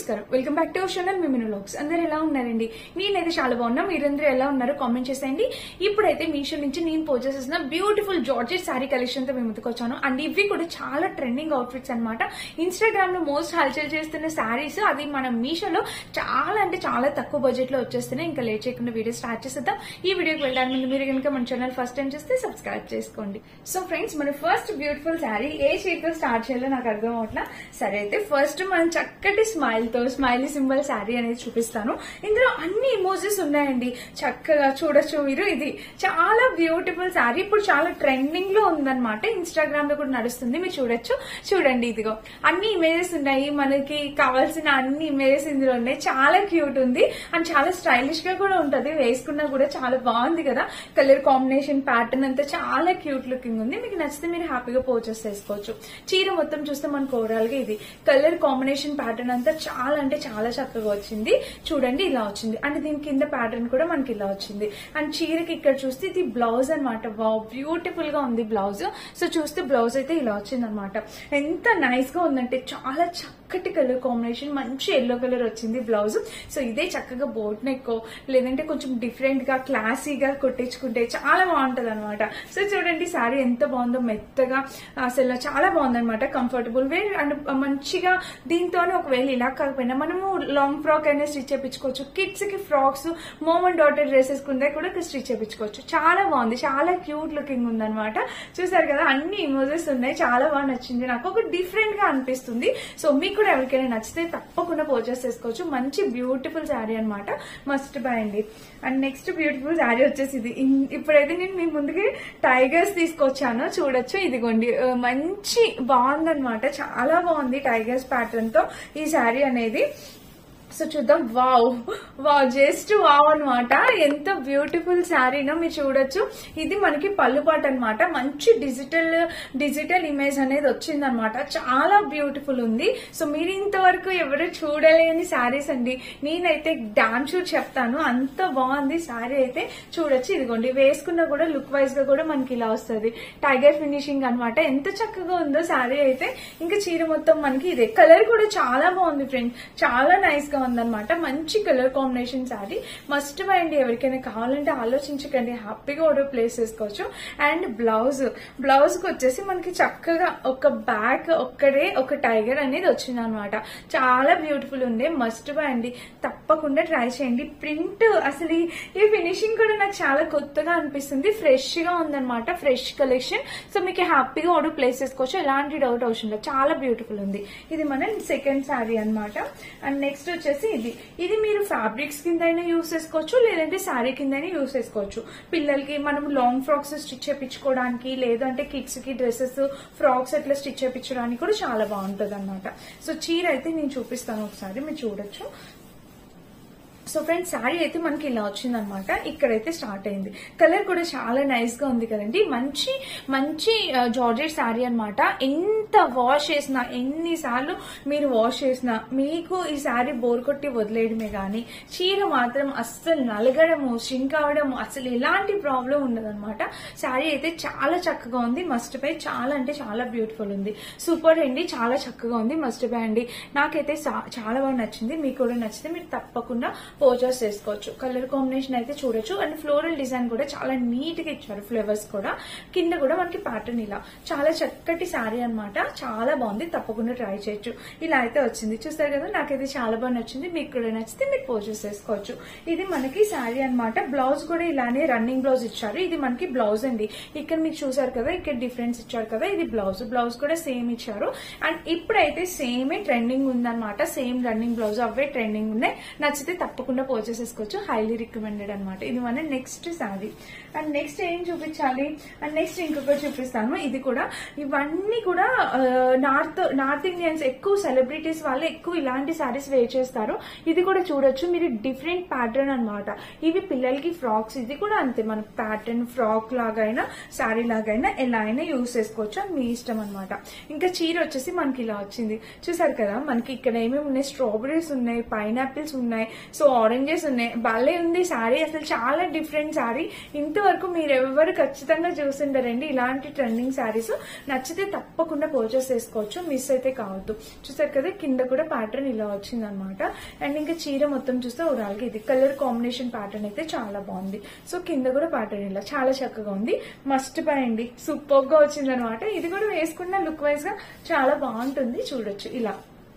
నమస్కారం, welcome back to our channel Miminu vlogs. అందరు ఎలా ఉన్నారండి? నేనైతే చాలా బాగున్నా. మీరందరూ ఎలా ఉన్నారో కామెంట్ చేసేయండి. ఇప్పుడైతే మీషో నుంచి నేను పర్చేస్ చేసిన బ్యూటిఫుల్ జార్జెట్ శారీ కలెక్షన్ తో మేము ముందుకు వచ్చాను. అండ్ ఇవి కూడా చాలా ట్రెండింగ్ అవుట్ఫిట్స్ అనమాట. ఇన్స్టాగ్రామ్ లో మోస్ట్ హల్చల్ చేస్తున్న శారీస్, అది మన మీషోలో చాలా అంటే చాలా తక్కువ బడ్జెట్ లో వచ్చేస్తున్నాయి. ఇంకా లేట్ చేయకుండా వీడియో స్టార్ట్ చేసేద్దాం. ఈ వీడియోకి వెళ్ళడానికి ముందు మీరు కనుక మన ఛానల్ ఫస్ట్ టైం చేస్తే సబ్స్క్రైబ్ చేసుకోండి. సో ఫ్రెండ్స్, మన ఫస్ట్ బ్యూటిఫుల్ శారీ ఏ షేడ్ తో స్టార్ట్ చేయాలో నాకు అర్థం అవట్లా. సరే అయితే ఫస్ట్ మనం చక్కటి స్మైలీ సింబల్ శారీ అనేది చూపిస్తాను. ఇందులో అన్ని ఇమోజెస్ ఉన్నాయండి. చక్కగా చూడొచ్చు మీరు. ఇది చాలా బ్యూటిఫుల్ శారీ. ఇప్పుడు చాలా ట్రెండింగ్ లో ఉందన్నమాట. ఇన్స్టాగ్రామ్ లో కూడా నడుస్తుంది. మీరు చూడొచ్చు. చూడండి, ఇదిగో అన్ని ఇమేజెస్ ఉన్నాయి. మనకి కావాల్సిన అన్ని ఇమేజెస్ ఇందులో ఉన్నాయి. చాలా క్యూట్ ఉంది అండ్ చాలా స్టైలిష్ గా కూడా ఉంటది. వేసుకున్నా కూడా చాలా బాగుంది కదా. కలర్ కాంబినేషన్ ప్యాటర్న్ అంతా చాలా క్యూట్ లుకింగ్ ఉంది. మీకు నచ్చితే మీరు హ్యాపీగా పర్చేస్ చేసుకోవచ్చు. చీర మొత్తం చూస్తే మనకు ఓవరాల్ గా ఇది కలర్ కాంబినేషన్ ప్యాటర్న్ అంతా చాలా అంటే చాలా చక్కగా వచ్చింది. చూడండి, ఇలా వచ్చింది. అండ్ దీని కింద ప్యాటర్న్ కూడా మనకి ఇలా వచ్చింది. అండ్ చీరకి ఇక్కడ చూస్తే ఇది బ్లౌజ్ అనమాట. వావ్, బ్యూటిఫుల్ గా ఉంది బ్లౌజ్. సో చూస్తే బ్లౌజ్ అయితే ఇలా వచ్చింది అనమాట. ఎంత నైస్ గా ఉందంటే చాలా చక్కటి కలర్ కాంబినేషన్, మంచి ఎల్లో కలర్ వచ్చింది బ్లౌజ్. సో ఇదే చక్కగా బోట్ నెక్ లేదంటే కొంచెం డిఫరెంట్ గా క్లాసీగా కొట్టించుకుంటే చాలా బాగుంటది అనమాట. సో చూడండి శారీ ఎంత బాగుందో, మెత్తగా అసలు చాలా బాగుంది అనమాట. కంఫర్టబుల్ వే అండ్ మంచిగా దీంతోనే ఒకవేళ ఇలా కాకపోయినా మనము లాంగ్ ఫ్రాక్ అయినా స్టిచ్ చేయించుకోవచ్చు. కిడ్స్ కి frocks, mom and daughter dresses కుందే కూడా స్టిచ్ చేయించుకోవచ్చు. చాలా బాగుంది, చాలా క్యూట్ లుకింగ్ ఉందన్నమాట. చూసారు కదా, అన్ని ఇమోజెస్ ఉన్నాయి. చాలా బాగా నచ్చింది నాకు. ఒక డిఫరెంట్ గా అనిపిస్తుంది. సో మీకు కూడా ఎవరికైనా నచ్చితే తప్పకుండా పర్చేస్ చేసుకోవచ్చు. మంచి బ్యూటిఫుల్ శారీ అనమాట. మస్ట్ బై అండి. అండ్ నెక్స్ట్ బ్యూటిఫుల్ శారీ వచ్చేసి ఇది. ఇప్పుడైతే నేను మీ ముందుకి టైగర్స్ తీసుకొచ్చాను. చూడొచ్చు, ఇదిగోండి. మంచి బాగుందన్నమాట. చాలా బాగుంది టైగర్స్ ప్యాటర్న్ తో ఈ శారీ అనేది. సో చూద్దాం. వావ్ వావ్, జస్ట్ వావ్ అనమాట. ఎంత బ్యూటిఫుల్ శారీనో మీరు చూడొచ్చు. ఇది మనకి పళ్ళు పాట అనమాట. మంచి డిజిటల్ ఇమేజ్ అనేది వచ్చిందనమాట. చాలా బ్యూటిఫుల్ ఉంది. సో మీరు ఇంతవరకు ఎవరు చూడలేని శారీస్ అండి. నేనైతే డామ్ షూర్ చెప్తాను, అంత బాగుంది శారీ అయితే. చూడొచ్చు, ఇదిగోండి. వేసుకున్నా కూడా లుక్ వైజ్ గా కూడా మనకి ఇలా వస్తుంది. టైగర్ ఫినిషింగ్ అనమాట. ఎంత చక్కగా ఉందో శారీ అయితే. ఇంకా చీర మొత్తం మనకి ఇదే కలర్ కూడా చాలా బాగుంది ఫ్రెండ్స్. చాలా నైస్ గా ఉందన్నమాట. మంచి colour combination sari. Must by అండి. ఎవరికైనా కావాలంటే ఆలోచించకండి, హ్యాపీగా ఆర్డర్ ప్లేస్ చేసుకోవచ్చు. అండ్ బ్లౌజ్ కి వచ్చేసి మనకి చక్కగా ఒక బ్యాక్ ఒక్కడే ఒక టైగర్ అనేది వచ్చింది అనమాట. చాలా బ్యూటిఫుల్ ఉంది. మస్ట్ బై అండి. తప్పకుండా ట్రై చేయండి. ప్రింట్ అసలు ఈ ఫినిషింగ్ కూడా నాకు చాలా కొత్తగా అనిపిస్తుంది. ఫ్రెష్ గా ఉందన్నమాట. Fresh collection. సో మీకు హ్యాపీగా ఆర్డర్ ప్లేస్ చేసుకోవచ్చు. ఎలాంటి డౌట్ అవసరం లేదు. చాలా బ్యూటిఫుల్ ఉంది. ఇది మన సెకండ్ శారీ అనమాట. అండ్ నెక్స్ట్ వచ్చేసి ఇది మీరు ఫ్యాబ్రిక్స్ కింద అయినా యూస్ చేసుకోవచ్చు, లేదంటే శారీ కింద అయినా యూస్ చేసుకోవచ్చు. పిల్లలకి మనం లాంగ్ ఫ్రాక్స్ స్టిచ్ చేయించుకోవడానికి, లేదంటే కిడ్స్ కి డ్రెస్సెస్, ఫ్రాక్స్ అట్లా స్టిచ్ చేయించడానికి కూడా చాలా బాగుంటది అనమాట. సో చీర అయితే నేను చూపిస్తాను ఒకసారి, మీరు చూడొచ్చు. సో ఫ్రెండ్స్, శారీ అయితే మనకి ఇలా వచ్చిందనమాట. ఇక్కడైతే స్టార్ట్ అయింది. కలర్ కూడా చాలా నైస్ గా ఉంది కదండి. మంచి జార్జెట్ శారీ అనమాట. ఎంత వాష్ చేసినా, ఎన్నిసార్లు మీరు వాష్ చేసినా మీకు ఈ శారీ బోర్ కొట్టి వదిలేయడమే గానీ చీర మాత్రం అస్సలు నలగడము, షింక్ అవడము అసలు ఎలాంటి ప్రాబ్లం ఉండదన్నమాట. శారీ అయితే చాలా చక్కగా ఉంది. Must by. చాలా అంటే చాలా బ్యూటిఫుల్ ఉంది. సూపర్ అండి. చాలా చక్కగా ఉంది. మస్ట్ బై అండి. నాకైతే చాలా బాగా నచ్చింది. మీకు కూడా నచ్చితే మీరు తప్పకుండా పర్చేస్ చేసుకోవచ్చు. కలర్ కాంబినేషన్ అయితే చూడొచ్చు. అండ్ ఫ్లోరల్ డిజైన్ కూడా చాలా నీట్ గా ఇచ్చారు. ఫ్లవర్స్ కూడా కింద కూడా మనకి ప్యాటర్న్ ఇలా చాలా చక్కటి శారీ అనమాట. చాలా బాగుంది. తప్పకుండా ట్రై చేయొచ్చు. ఇలా అయితే వచ్చింది. చూస్తారు కదా, నాకైతే చాలా బాగా నచ్చింది. మీకు కూడా నచ్చితే మీరు పర్చేస్ చేసుకోవచ్చు. ఇది మనకి శారీ అనమాట. బ్లౌజ్ కూడా ఇలానే రన్నింగ్ బ్లౌజ్ ఇచ్చారు. ఇది మనకి బ్లౌజ్ అండి. ఇక్కడ మీకు చూసారు కదా, ఇక్కడ డిఫరెన్స్ ఇచ్చారు కదా. ఇది బ్లౌజ్ కూడా సేమ్ ఇచ్చారు. అండ్ ఇప్పుడైతే సేమే ట్రెండింగ్ ఉందన్నమాట. సేమ్ రన్నింగ్ బ్లౌజ్ అవే ట్రెండింగ్ ఉన్నాయి. నచ్చితే తప్పకుండా పర్చేస్ చేసుకోవచ్చు. హైలీ రికమెండెడ్ అనమాట. ఇది మన నెక్స్ట్ శారీ. అండ్ నెక్స్ట్ ఏం చూపించాలి? అండ్ నెక్స్ట్ ఇంకొకటి చూపిస్తాను. ఇది కూడా, ఇవన్నీ కూడా నార్త్ ఇండియన్స్ ఎక్కువ, సెలబ్రిటీస్ వాళ్ళు ఎక్కువ ఇలాంటి శారీస్ వేర్ చేస్తారు. ఇది కూడా చూడొచ్చు మీరు. డిఫరెంట్ ప్యాటర్న్ అనమాట. ఇవి పిల్లలకి ఫ్రాక్స్. ఇది కూడా అంతే. మన ప్యాటర్న్ ఫ్రాక్ లాగైనా శారీ లాగైనా ఎలా అయినా యూజ్ చేసుకోవచ్చు. అది మీ ఇష్టం అనమాట. ఇంకా చీర వచ్చేసి మనకి ఇలా వచ్చింది. చూసారు కదా, మనకి ఇక్కడ ఏమేమి ఉన్నాయి? స్ట్రాబెరీస్ ఉన్నాయి, పైనాపిల్స్ ఉన్నాయి. సో ఆరెంజెస్ ఉన్నాయి. భలే ఉంది శారీ, అసలు చాలా డిఫరెంట్ శారీ. ఇంతవరకు మీరు ఎవరు ఖచ్చితంగా చూసింటారండి ఇలాంటి ట్రెండింగ్ శారీస్. నచ్చితే తప్పకుండా పర్చేస్ చేసుకోవచ్చు, మిస్ అయితే కావద్దు. చూసారు కదా కింద కూడా ప్యాటర్న్ ఇలా వచ్చింది అనమాట. అండ్ ఇంకా చీర మొత్తం చూస్తే ఓవరాల్ గా ఇది కలర్ కాంబినేషన్ ప్యాటర్న్ అయితే చాలా బాగుంది. సో కింద కూడా ప్యాటర్న్ ఇలా చాలా చక్కగా ఉంది. మస్ట్ బై అండి, సూపర్ గా వచ్చింది అనమాట. ఇది కూడా వేసుకున్న లుక్ వైజ్ గా చాలా బాగుంటుంది. చూడొచ్చు ఇలా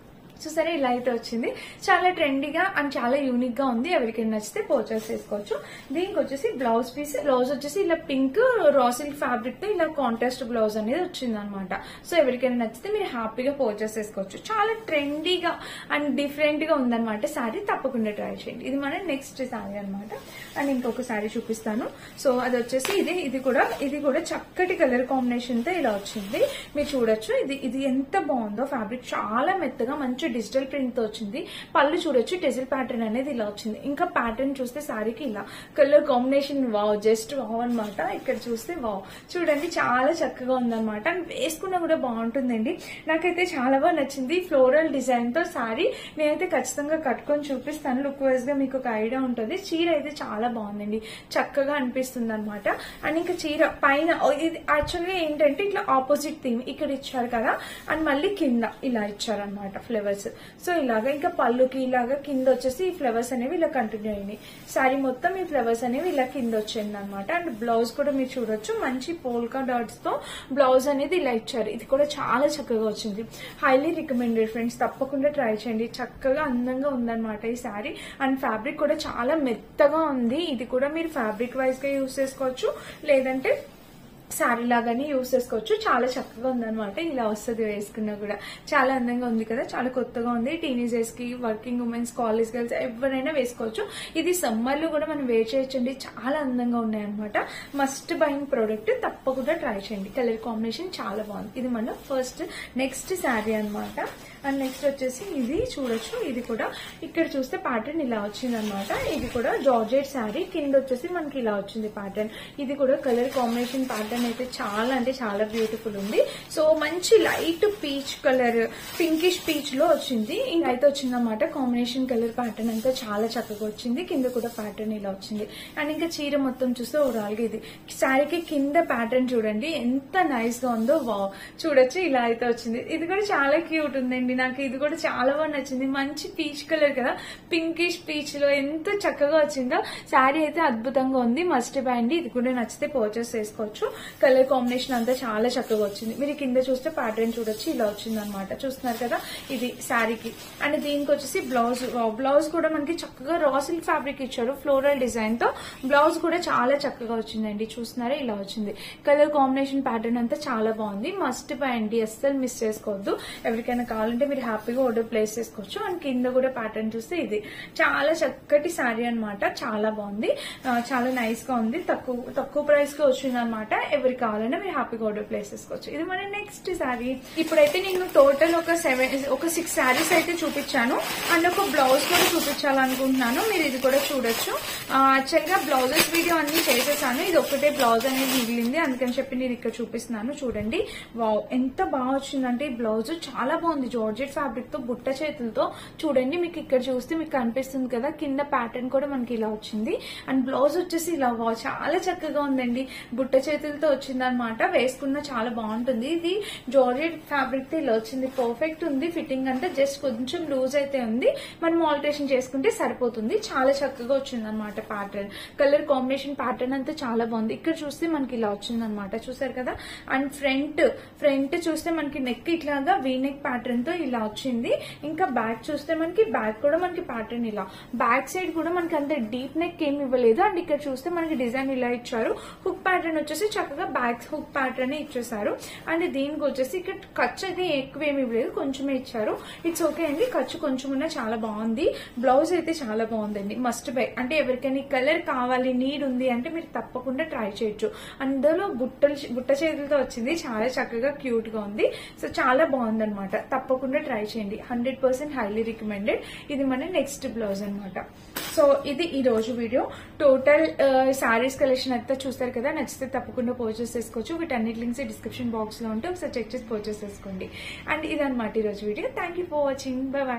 చూసారా, ఇలా అయితే వచ్చింది. చాలా ట్రెండీగా అండ్ చాలా యూనిక్ గా ఉంది. ఎవరికైనా నచ్చితే పర్చేస్ చేసుకోవచ్చు. దీనికి వచ్చేసి బ్లౌజ్ పీస్, బ్లౌజ్ వచ్చేసి ఇలా పింక్ రా సిల్క్ ఫ్యాబ్రిక్ తో ఇలా కాంట్రాస్ట్ బ్లౌజ్ అనేది వచ్చింది అనమాట. సో ఎవరికైనా నచ్చితే మీరు హ్యాపీగా పర్చేస్ చేసుకోవచ్చు. చాలా ట్రెండీగా అండ్ డిఫరెంట్ గా ఉందన్నమాట శారీ. తప్పకుండా ట్రై చేయండి. ఇది మన నెక్స్ట్ శారీ అనమాట. అండ్ ఇంకొక శారీ చూపిస్తాను. సో అది వచ్చేసి ఇది కూడా చక్కటి కలర్ కాంబినేషన్ తో ఇలా వచ్చింది. మీరు చూడొచ్చు, ఇది ఎంత బాగుందో. ఫ్యాబ్రిక్ చాలా మెత్తగా మంచి డిజిటల్ ప్రింట్ తో వచ్చింది. పళ్ళు చూడొచ్చు, టెజిల్ ప్యాటర్న్ అనేది ఇలా వచ్చింది. ఇంకా ప్యాటర్న్ చూస్తే శారీకి ఇలా colour combination wow, just wow అనమాట. ఇక్కడ చూస్తే వావ్, చూడండి చాలా చక్కగా ఉందన్నమాట. వేసుకున్నా కూడా బాగుంటుందండి. నాకైతే చాలా బాగా నచ్చింది. ఫ్లోరల్ డిజైన్ తో శారీ నేనైతే ఖచ్చితంగా కట్టుకొని చూపిస్తాను. లుక్ వైజ్ గా మీకు ఒక ఐడియా ఉంటుంది. చీర అయితే చాలా బాగుందండి, చక్కగా అనిపిస్తుంది అనమాట. అండ్ ఇంకా చీర పైన ఇది యాక్చువల్గా ఏంటంటే ఇట్లా ఆపోజిట్ థీమ్ ఇక్కడ ఇచ్చారు కదా, అండ్ మళ్ళీ కింద ఇలా ఇచ్చారనమాట ఫ్లవర్స్. సో ఇలాగా ఇంకా పళ్ళుకి ఇలాగా కింద వచ్చేసి ఈ ఫ్లవర్స్ అనేవి ఇలా కంటిన్యూ అయినాయి. శారీ మొత్తం ఈ ఫ్లవర్స్ అనేవి ఇలా కింద వచ్చింది అనమాట. అండ్ బ్లౌజ్ కూడా మీరు చూడొచ్చు, మంచి పోల్కా డాట్స్ తో బ్లౌజ్ అనేది ఇలా ఇచ్చారు. ఇది కూడా చాలా చక్కగా వచ్చింది. హైలీ రికమెండెడ్ ఫ్రెండ్స్, తప్పకుండా ట్రై చేయండి. చక్కగా అందంగా ఉందన్నమాట ఈ శారీ. అండ్ ఫ్యాబ్రిక్ కూడా చాలా మెత్తగా ఉంది. ఇది కూడా మీరు ఫ్యాబ్రిక్ వైజ్ గా యూజ్ చేసుకోవచ్చు, లేదంటే శారీ లాగానే యూజ్ చేసుకోవచ్చు. చాలా చక్కగా ఉందన్నమాట. ఇలా వస్తుంది వేసుకున్నా కూడా. చాలా అందంగా ఉంది కదా, చాలా కొత్తగా ఉంది. టీనేజర్స్ కి, వర్కింగ్ ఉమెన్స్, కాలేజ్ గర్ల్స్ ఎవరైనా వేసుకోవచ్చు. ఇది సమ్మర్ లో కూడా మనం వేర్ చేయొచ్చండి. చాలా అందంగా ఉన్నాయన్నమాట. మస్ట్ బయింగ్ ప్రోడక్ట్, తప్పకుండా ట్రై చేయండి. కలర్ కాంబినేషన్ చాలా బాగుంది. ఇది మన నెక్స్ట్ శారీ అనమాట. అండ్ నెక్స్ట్ వచ్చేసి ఇది చూడొచ్చు. ఇది కూడా ఇక్కడ చూస్తే ప్యాటర్న్ ఇలా వచ్చింది అనమాట. ఇది కూడా జార్జెట్ శారీ, కింద వచ్చేసి మనకి ఇలా వచ్చింది ప్యాటర్న్. ఇది కూడా కలర్ కాంబినేషన్ ప్యాటర్న్ అయితే చాలా అంటే చాలా బ్యూటిఫుల్ ఉంది. సో మంచి light peach colour, pinkish peach లో వచ్చింది. ఇంకా అయితే వచ్చింది అనమాట. కాంబినేషన్ కలర్ ప్యాటర్న్ అంతా చాలా చక్కగా వచ్చింది. కింద కూడా ప్యాటర్న్ ఇలా వచ్చింది. అండ్ ఇంకా చీర మొత్తం చూస్తే ఓవరాల్ గా ఇది శారీకి కింద ప్యాటర్న్ చూడండి ఎంత నైస్ గా ఉందో. వావ్, చూడొచ్చు ఇలా అయితే వచ్చింది. ఇది కూడా చాలా క్యూట్ ఉందండి. నాకు ఇది కూడా చాలా బాగా నచ్చింది. మంచి పీచ్ కలర్ కదా, పింకిష్ పీచ్ లో ఎంత చక్కగా వచ్చిందో. శారీ అయితే అద్భుతంగా ఉంది. మస్ట్ బై అండి. ఇది కూడా నచ్చితే పర్చేస్ చేసుకోవచ్చు. కలర్ కాంబినేషన్ అంతా చాలా చక్కగా వచ్చింది. మీరు కింద చూస్తే ప్యాటర్న్ చూడొచ్చు, ఇలా వచ్చింది అనమాట. చూస్తున్నారు కదా, ఇది శారీకి. అండ్ దీనికి వచ్చేసి బ్లౌజ్ కూడా మనకి చక్కగా రా సిల్క్ ఫ్యాబ్రిక్ ఇచ్చారు, ఫ్లోరల్ డిజైన్ తో. బ్లౌజ్ కూడా చాలా చక్కగా వచ్చిందండి. చూస్తున్నారా, ఇలా వచ్చింది. కలర్ కాంబినేషన్ ప్యాటర్న్ అంతా చాలా బాగుంది. మస్ట్ బై అండి, అస్సలు మిస్ చేసుకోవద్దు. ఎవరికైనా కావాలంటే మీరు హ్యాపీగా ఆర్డర్ ప్లేస్ చేసుకోవచ్చు. అండ్ కింద కూడా ప్యాటర్న్ చూస్తే ఇది చాలా చక్కటి శారీ అనమాట. చాలా బాగుంది, చాలా నైస్ గా ఉంది. తక్కువ ప్రైస్ కి వచ్చింది అనమాట. ఎవరికి కావాలన్నా మీరు హ్యాపీగా ఆర్డర్ ప్లేస్ చేసుకోవచ్చు. ఇది మన నెక్స్ట్ శారీ. ఇప్పుడైతే నేను టోటల్ ఒక 6 శారీస్ అయితే చూపించాను. అండ్ ఒక బ్లౌజ్ కూడా చూపించాలనుకుంటున్నాను. మీరు ఇది కూడా చూడొచ్చు. యాక్చువల్ గా బ్లౌజెస్ వీడియో అన్ని చేసేసాను. ఇది ఒకటే బ్లౌజ్ అనేది మిగిలింది, అందుకని చెప్పి నేను ఇక్కడ చూపిస్తున్నాను. చూడండి, వావ్ ఎంత బాగా వచ్చిందంటే ఈ బ్లౌజ్. చాలా బాగుంది. జార్జెట్ ఫ్యాబ్రిక్ తో బుట్ట చేతులతో. చూడండి, మీకు ఇక్కడ చూస్తే మీకు కనిపిస్తుంది కదా, కింద ప్యాటర్న్ కూడా మనకి ఇలా వచ్చింది. అండ్ బ్లౌజ్ వచ్చేసి ఇలా చాలా చక్కగా ఉందండి. బుట్ట చేతులతో వచ్చింది అనమాట. వేసుకున్న చాలా బాగుంటుంది. ఇది జార్జెట్ ఫ్యాబ్రిక్ తో ఇలా వచ్చింది. పర్ఫెక్ట్ ఉంది. ఫిట్టింగ్ అంతా జస్ట్ కొంచెం లూజ్ అయితే ఉంది. మనం ఆల్టరేషన్ చేసుకుంటే సరిపోతుంది. చాలా చక్కగా వచ్చింది అనమాట ప్యాటర్న్. కలర్ కాంబినేషన్ ప్యాటర్న్ అంతా చాలా బాగుంది. ఇక్కడ చూస్తే మనకి ఇలా వచ్చింది అనమాట. చూసారు కదా. అండ్ ఫ్రంట్ చూస్తే మనకి నెక్ ఇట్లాగా వీ నెక్ ప్యాటర్న్ తో ఇలా వచ్చింది. ఇంకా బ్యాక్ చూస్తే మనకి బ్యాక్ కూడా మనకి ప్యాటర్న్ ఇలా. బ్యాక్ సైడ్ కూడా మనకి అంత డీప్ నెక్ ఏమి ఇవ్వలేదు. అండ్ ఇక్కడ చూస్తే మనకి డిజైన్ ఇలా ఇచ్చారు. హుక్ ప్యాటర్న్ వచ్చేసి చక్కగా బ్యాక్ హుక్ ప్యాటర్న్ ఇచ్చేసారు. అండ్ దీనికి వచ్చేసి ఇక్కడ ఖర్చు అయితే ఎక్కువ ఏమి ఇవ్వలేదు, కొంచెమే ఇచ్చారు. ఇట్స్ ఓకే అండి, ఖర్చు కొంచెం ఉన్నా చాలా బాగుంది. బ్లౌజ్ అయితే చాలా బాగుందండి. Must by. అంటే ఎవరికైనా కలర్ కావాలి, నీడ్ ఉంది అంటే మీరు తప్పకుండా ట్రై చేయొచ్చు. అందులో బుట్ట చేతులతో వచ్చింది. చాలా చక్కగా క్యూట్ గా ఉంది. సో చాలా బాగుంది అనమాట. తప్పకుండా ట్రై చేయండి. 100% హైలీ రికమెండెడ్. ఇది మన నెక్స్ట్ బ్లౌజ్ అనమాట. సో ఇది ఈ రోజు వీడియో. టోటల్ శారీస్ కలెక్షన్ అంతా చూస్తారు కదా. నచ్చితే తప్పకుండా పర్చేస్ చేసుకోవచ్చు. వీటన్నిటి లింక్స్ డిస్క్రిప్షన్ బాక్స్ లో ఉంటే ఒకసారి చెక్ చేసి పర్చేస్ చేసుకోండి. అండ్ ఇదన్నమాట ఈ రోజు video. Thank you for watching. By by.